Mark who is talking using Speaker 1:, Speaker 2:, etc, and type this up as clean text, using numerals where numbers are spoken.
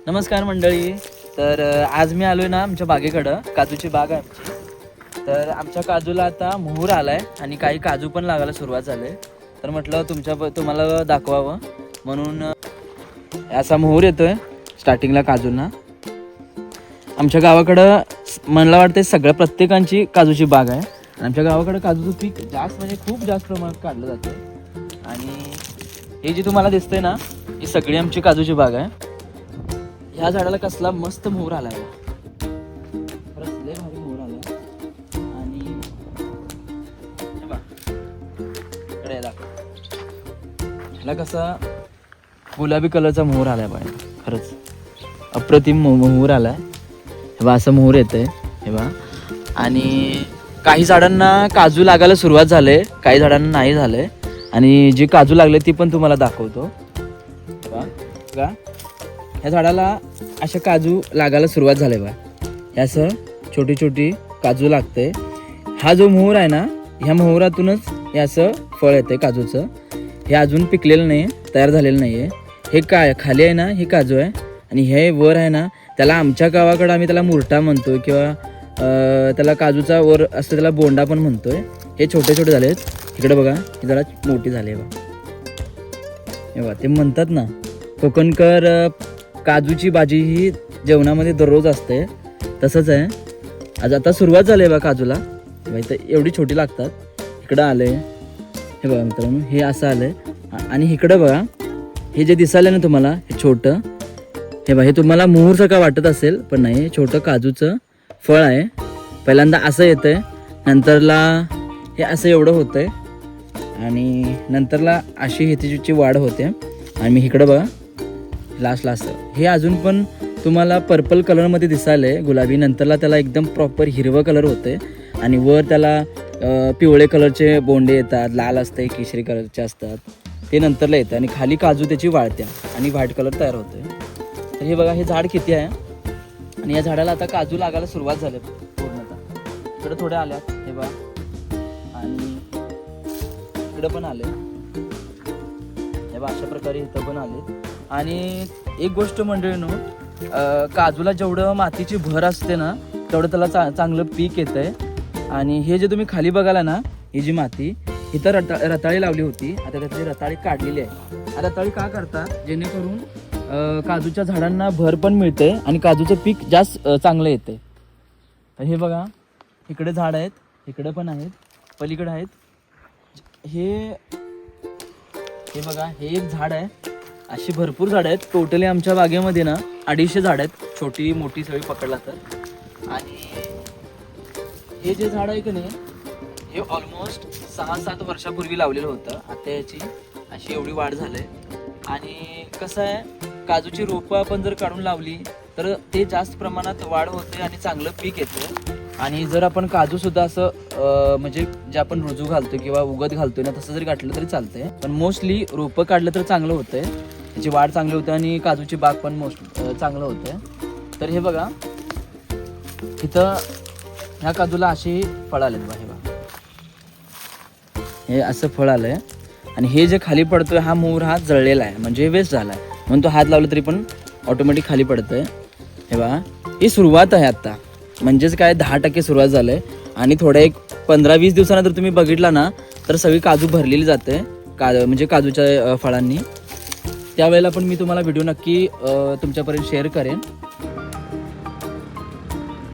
Speaker 1: नमस्कार मंडळी. तर आज मी आलोय ना आमच्या बागेकडं. काजूची बाग आहे आमची. तर आमच्या काजूला आता मोहर आलाय आणि काही काजू पण लागायला सुरुवात झाली. तर म्हटलं तुम्हाला दाखवावं म्हणून असा मोहर येतोय स्टार्टिंगला काजूंना. आमच्या गावाकडं मला वाटतं सगळ्या प्रत्येकांची काजूची बाग आहे. आमच्या गावाकडं काजूचं पीक जास्त म्हणजे खूप जास्त प्रमाणात काढलं जातं. आणि हे जे तुम्हाला दिसतंय ना, ही सगळी आमची काजूची बाग आहे. ह्या झाडाला कसला मस्त मोहर आलाय, खरंच लय भारी मोहर आलाय. आणि हे बघ इकडे ह्याला कसा गुलाबी कलरचा मोहर आलाय बघा. खरंच अप्रतिम मोहर आलाय. हे बघा असं मोहर येतंय हे बघा. आणि काही झाडांना काजू लागायला सुरुवात झाले, काही झाडांना नाही झाले. आणि जी काजू लागले ती पण तुम्हाला दाखवतो बघा. ह्या झाडाला अशा काजू लागायला सुरुवात झाले बघा. हे असं छोटी छोटी काजू लागते. हा जो मोहर आहे ना, ह्या मोहरातूनच हे असं फळ येते काजूचं. हे अजून पिकलेलं नाही, तयार झालेलं नाही आहे. हे काय खाली आहे ना, हे काजू आहे. आणि हे वर आहे ना, त्याला आमच्या गावाकडं आम्ही त्याला मुरटा म्हणतो किंवा त्याला काजूचा वर असतं त्याला बोंडा पण म्हणतोय. हे छोटे छोटे झालेत. इकडे बघा, हे जरा मोठी झाली बघा. हे बघा ते म्हणतात ना, कोकणकर काजूची भाजी ही जेवणामध्ये दररोज असते. तसंच आहे. आज आता सुरुवात झाली आहे बघा काजूला. इथं एवढी छोटी लागतात. इकडं आले हे बघा मित्रांनो, हे असं आलंय. आणि इकडं बघा, हे जे दिसायला ना तुम्हाला, हे छोटं हे बघा, हे तुम्हाला मोहरसारखं वाटत असेल पण नाही, छोटं काजूचं फळ आहे. पहिल्यांदा असं येतंय, नंतरला हे असं एवढं होतंय आणि नंतरला अशी हे त्याची वाढ होते. आणि मी इकडं बघा लास्ट हे अजून पण तुम्हाला पर्पल कलरमध्ये दिसायला आहे गुलाबी. नंतरला त्याला एकदम प्रॉपर हिरवं कलर होते. आणि वर त्याला पिवळे कलरचे बोंडे येतात, लाल असते, केशरी कलरचे असतात, ते नंतरला येतं. आणि खाली काजू त्याची वाढत्या आणि व्हाईट कलर तयार होते. तर हे बघा, हे झाड किती आहे. आणि या झाडाला आता काजू लागायला सुरुवात झाली पूर्णतः. इकडे थोड्या आल्यात हे बघा, आणि इकडे पण आले हे बघा. अशा प्रकारे इथं पण आले. आणि एक गोष्ट मंडळीनो, काजूला जेवढं मातीची भर असते ना, तेवढं त्याला चांगलं पीक येतं आहे. आणि हे जे तुम्ही खाली बघाला ना, ही जी माती इथं रताळी लावली होती, आता त्यातली रताळी काढलेली आहे. रताळी का करतात, जेणेकरून काजूच्या झाडांना भर पण मिळते आणि काजूचं पीक जास्त चांगलं येते. तर हे बघा, इकडे झाड आहेत, इकडे पण आहेत, पलीकडे आहेत. हे बघा, हे एक झाड आहे. अशी भरपूर झाडं आहेत. टोटली आमच्या बागेमध्ये ना 250 झाडं आहेत, छोटी मोठी सगळी पकडला तर. आणि हे जे झाड आहे की नाही, हे ऑलमोस्ट 6-7 वर्षापूर्वी लावलेलं होतं. आता याची अशी एवढी वाढ झाली. आणि कसं आहे, काजूची रोपं आपण जर काढून लावली तर ते जास्त प्रमाणात वाढ होते आणि चांगलं पीक येतं. आणि जर आपण काजूसुद्धा असं म्हणजे जे आपण रुजू घालतो किंवा उगत घालतोय ना, तसं जरी घातलं तरी चालतंय. पण मोस्टली रोपं काढलं तर चांगलं होतंय, त्याची वाढ चांगली होते आणि काजूची बाग पण चांगलं होतंय. तर हे बघा, इथं ह्या काजूला अशी फळं आलेत बघा. हे बघा, हे असं फळ आलंय. आणि हे जे खाली पडतोय हा मोहर हा जळलेला आहे, म्हणजे वेस्ट झाला आहे म्हणून तो हात लावला तरी पण ऑटोमॅटिक खाली पडतंय. हे बघा, ही सुरुवात आहे आत्ता, म्हणजेच काय 10% सुरुवात झालं आहे. आणि थोड्या एक 15-20 दिवसानंतर तुम्ही बघितला ना, तर सगळी काजू भरलेली जाते म्हणजे काजूच्या फळांनी. त्यावेळेला पण मी तुम्हाला व्हिडिओ नक्की तुमच्यापर्यंत शेअर करेन.